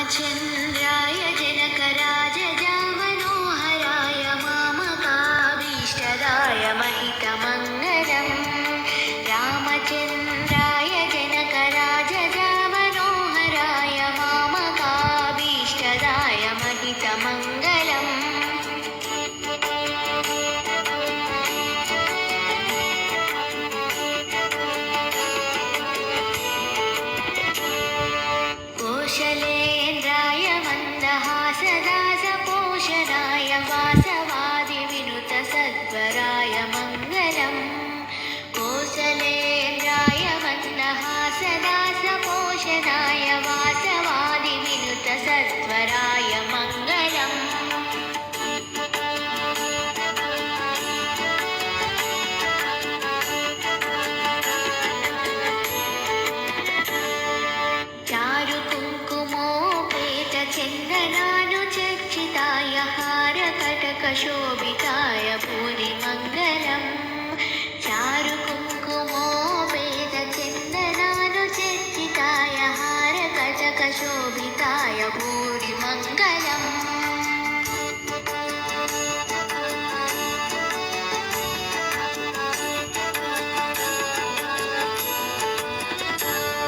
रामचन्द्राय जनकराजजामनोहराय मामकाभीष्टदाय महितमङ्गलम् रामचन्द्राय जनकराजजामनोहराय मामकाभीष्टदाय महितमङ्गलम् कोशलेन्द्राय मन्दहासदासपोषणाय वासवादिविनुतसद्वराय मङ्गलम् कोशलेन्द्राय मन्दहासदासपोषणाय वासवादिविनुतसद्वराय मङ्गलम् चन्दनानुचर्चिताय हारकटकशोभिताय भूरिमङ्गलम् चारुकुङ्कुमोपेतचन्दनानुचर्चिताय हारकटकशोभिताय भूरिमङ्गलम्